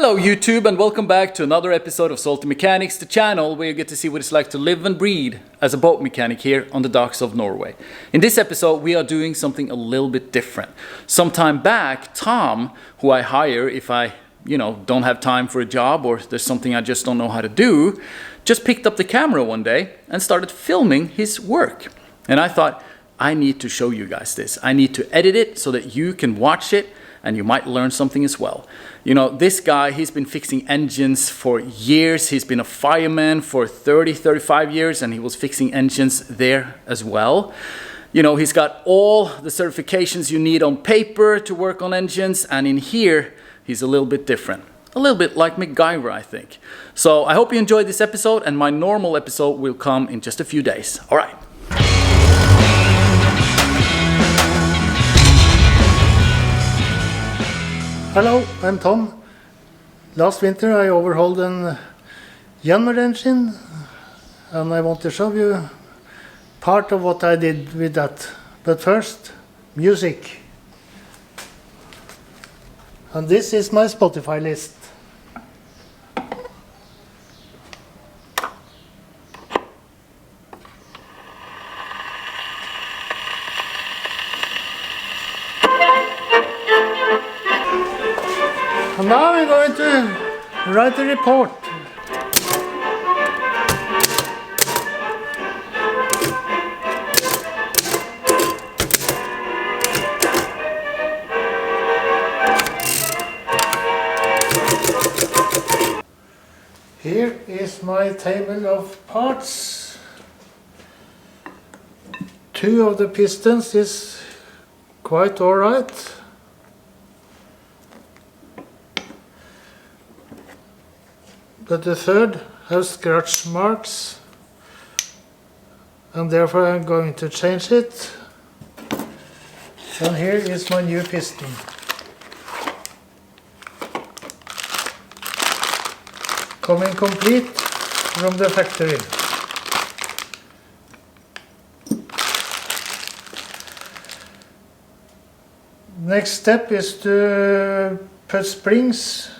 Hello YouTube and welcome back to another episode of Salty Mechanics, the channel where you get to see what it's like to live and breathe as a boat mechanic here on the docks of Norway. In this episode we are doing something a little bit different. Some time back, Tom, who I hire if I, don't have time for a job or there's something I just don't know how to do, just picked up the camera one day and started filming his work. And I thought, I need to show you guys this. I need to edit it so that you can watch it and you might learn something as well. This guy, he's been fixing engines for years. He's been a fireman for 35 years and he was fixing engines there as well. He's got all the certifications you need on paper to work on engines, and in here, he's a little bit different. A little bit like Mekaniker, I think. So I hope you enjoyed this episode, and my normal episode will come in just a few days. All right. Hello, I'm Tom. Last winter I overhauled an Yanmar engine, and I want to show you part of what I did with that. But first, music. And this is my Spotify list. And now I'm going to write a report. Here is my table of parts. 2 of the pistons is quite alright. But the third has scratch marks, and therefore I'm going to change it. And here is my new piston. Coming complete from the factory. Next step is to put springs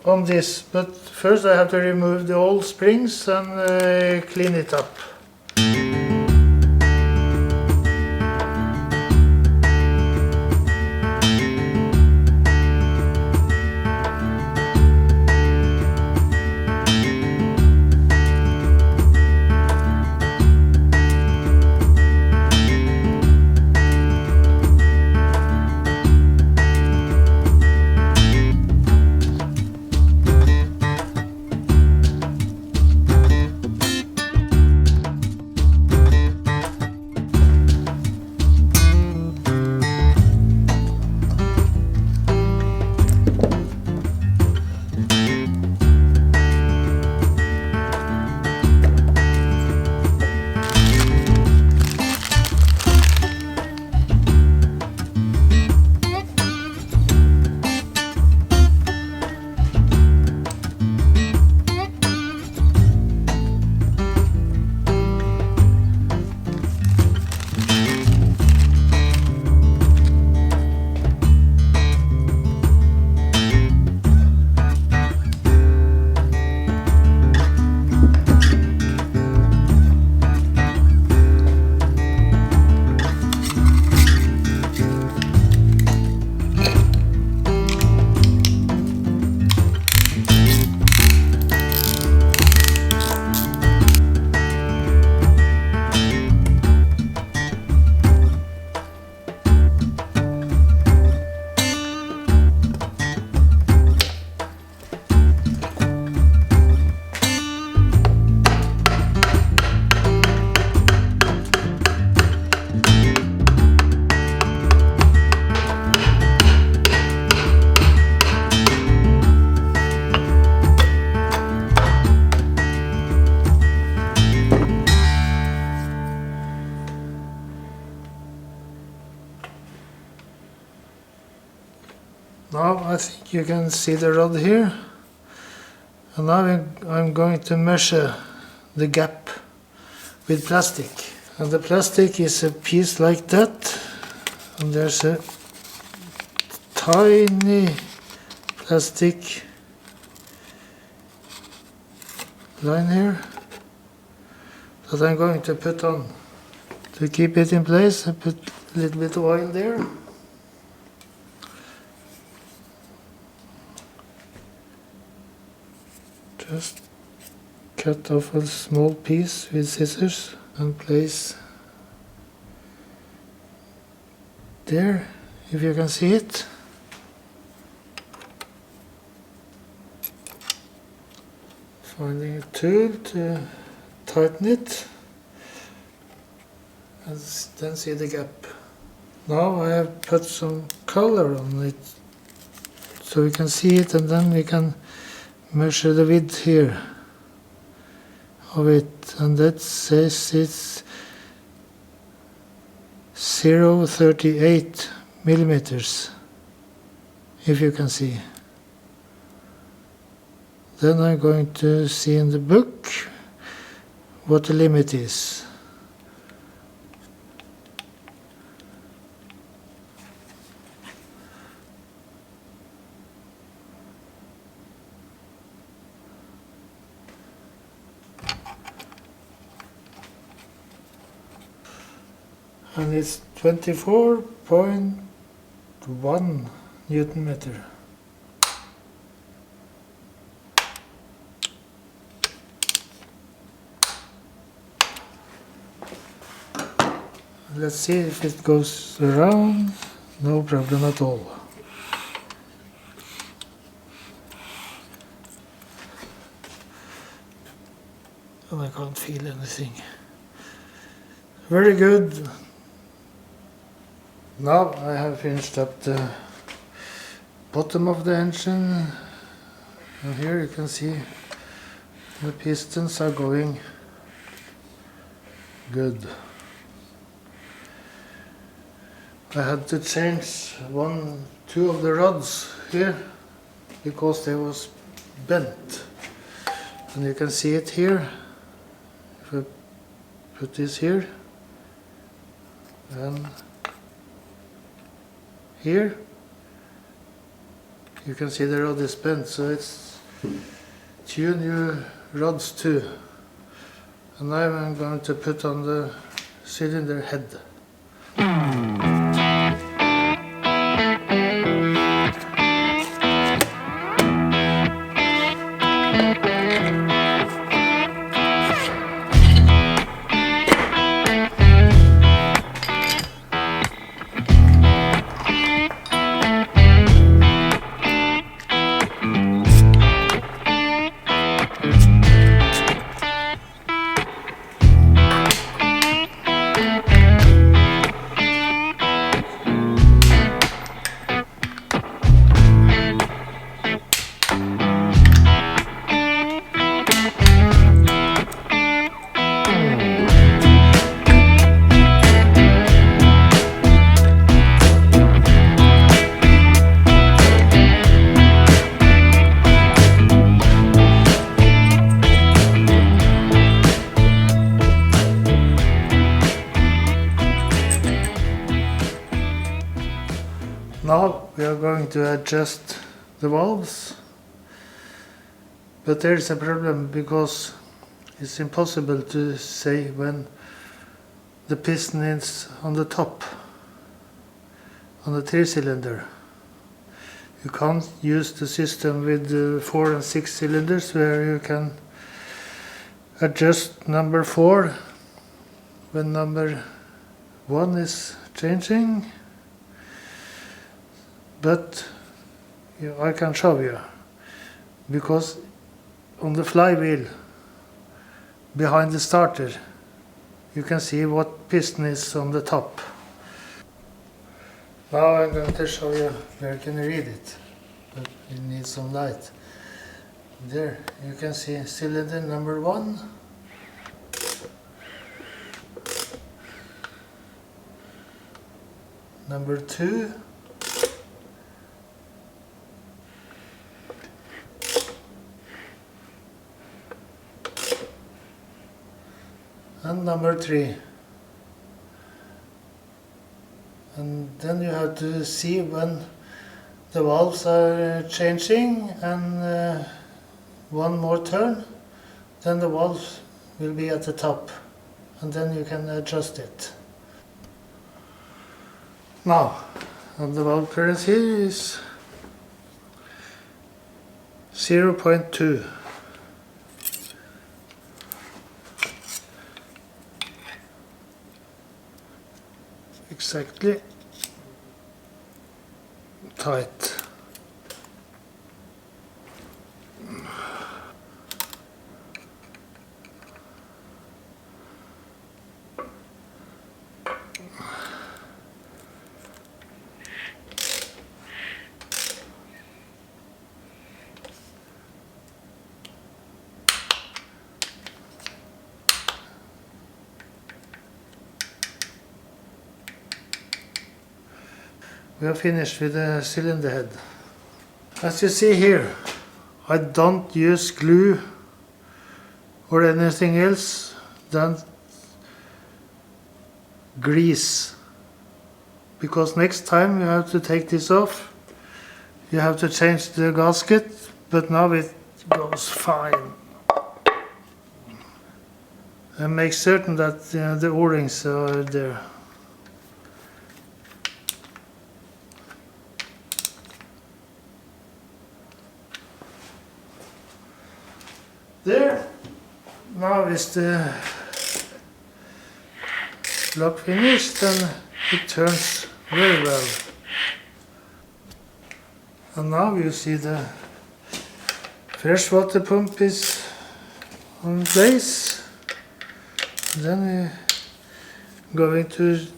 on this, but first I have to remove the old springs and clean it up. Now I think you can see the rod here, and now I'm going to measure the gap with plastic, and the plastic is a piece like that, and there's a tiny plastic line here that I'm going to put on. To keep it in place, I put a little bit of oil there. Just cut off a small piece with scissors and place there, if you can see it. Finding a tool to tighten it and then see the gap. Now I have put some color on it so we can see it, and then we can measure the width here of it, and that says it's 0.38 millimeters, if you can see. Then I'm going to see in the book what the limit is. And it's 24.1 Newton meter. Let's see if it goes around. No problem at all. And I can't feel anything. Very good. Now I have finished up the bottom of the engine, and here you can see the pistons are going good. I had to change two of the rods here because they was bent, and you can see it here. If I put this here and here, you can see the rod is bent, so it's two new rods too. And now I'm going to put on the cylinder head. Now we are going to adjust the valves, but there is a problem because it's impossible to say when the piston is on the top, on the 3-cylinder. You can't use the system with 4 and 6 cylinders where you can adjust number 4 when number 1 is changing. But I can show you, because on the flywheel behind the starter you can see what piston is on the top. Now I'm going to show you where you can read it, but you need some light. There you can see cylinder number 1, number 2, and number 3. And then you have to see when the valves are changing, and one more turn, then the valve will be at the top, and then you can adjust it. Now, and the valve clearance here is 0.2. Exactly tight. We are finished with the cylinder head. As you see here, I don't use glue or anything else than grease, because next time you have to take this off, you have to change the gasket, but now it goes fine. And make certain that the O-rings are there. There, now is the lock finished, and it turns very well. And now you see the fresh water pump is on place. Then we're going to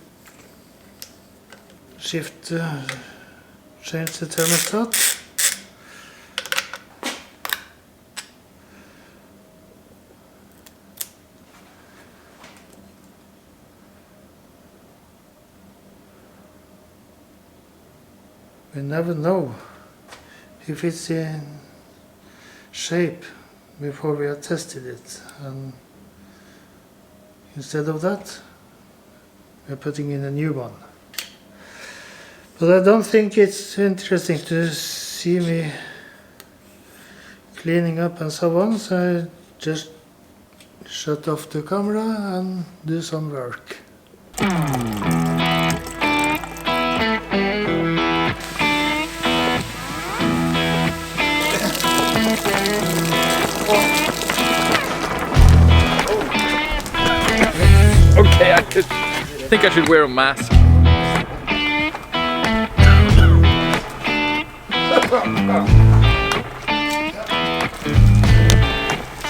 change the thermostat. We never know if it's in shape before we have tested it, and instead of that we're putting in a new one. But I don't think it's interesting to see me cleaning up and so on, so I just shut off the camera and do some work. Okay, I think I should wear a mask.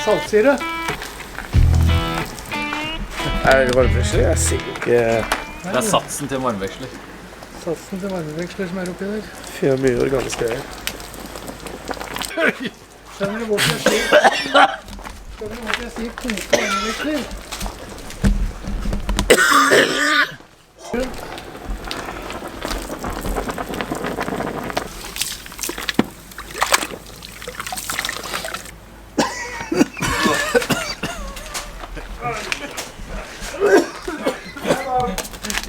Saltsyre? Er det varmeveksler? Jeg ser ikke. Det er satsen til varmeveksler. Satsen til varmeveksler som er oppi der. Fy, det er mye organisk greier. Skjønner du hvorfor jeg sier koke varmeveksler?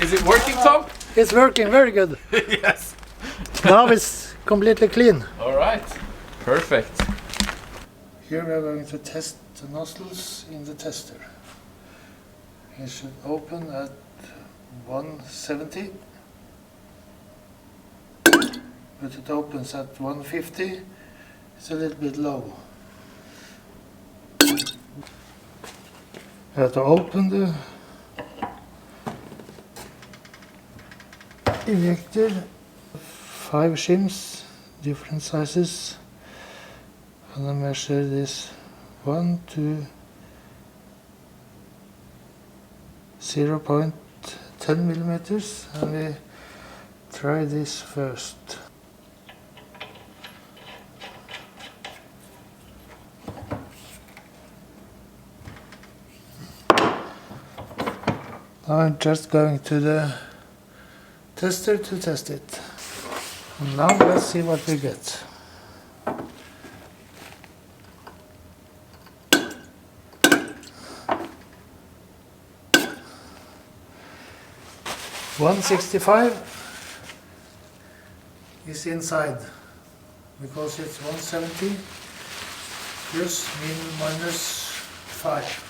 Is it working, Tom? It's working very good. Yes. Now it's completely clean. All right. Perfect. Here we are going to test the nozzles in the tester. It should open at 170, but it opens at 150. It's a little bit low. You have to open the injector. 5 shims, different sizes, and I measure this 1 to 0.10 millimeters, and we try this first. Now I'm just going to the tester to test it. And now let's see what we get. $165 is inside because it's 170 plus minus 5.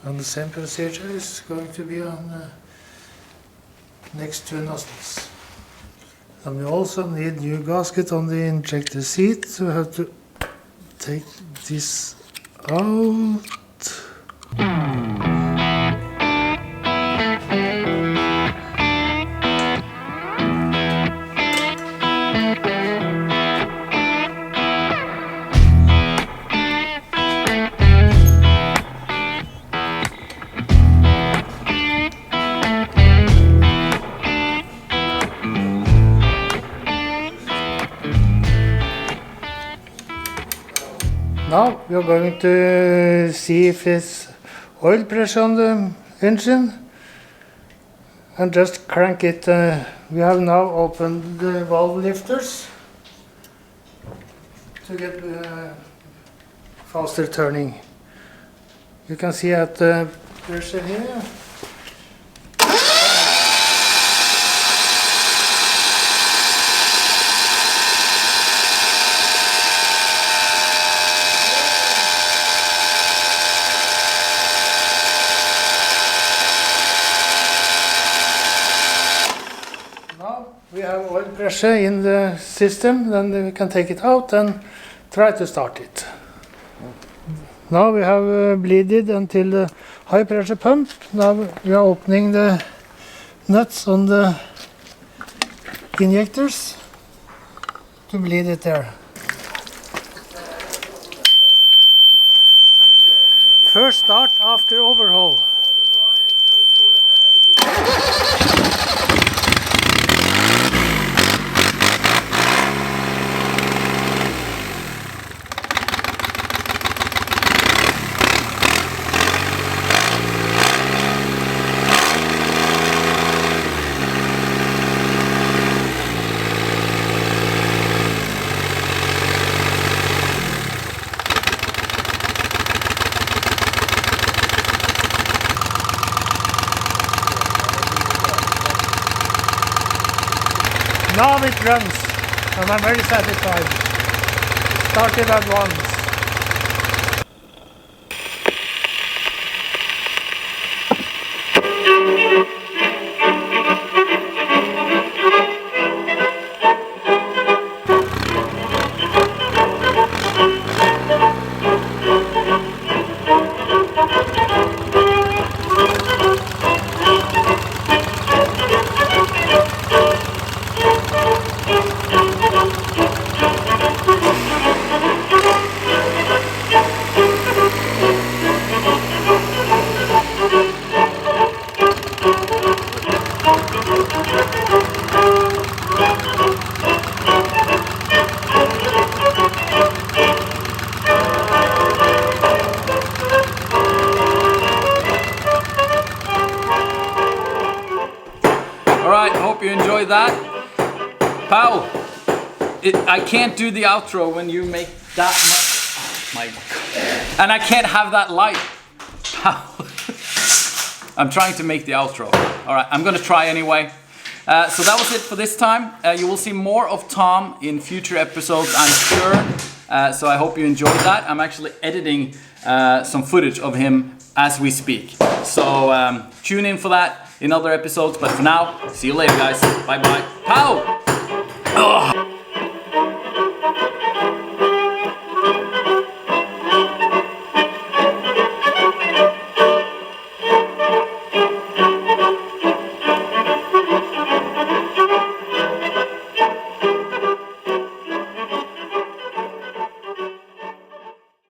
And the same procedure is going to be on next to Nozzles. And we also need new gasket on the injector seat, so we have to take this out. Now we are going to see if it's oil pressure on the engine and just crank it. We have now opened the valve lifters to get faster turning. You can see at the pressure here. We have oil pressure in the system, then we can take it out and try to start it. Now we have bleeded until the high pressure pump. Now we are opening the nuts on the injectors to bleed it there. First start after overhaul. Now it runs, and I'm very satisfied. Started at once. Alright, hope you enjoyed that. Pal, I can't do the outro when you make that much. Oh my God. And I can't have that light. Pal. I'm trying to make the outro. Alright, I'm gonna try anyway. So that was it for this time. You will see more of Tom in future episodes, I'm sure. So I hope you enjoyed that. I'm actually editing some footage of him as we speak. So tune in for that in other episodes. But for now, see you later, guys. Bye bye. Pow! Ugh.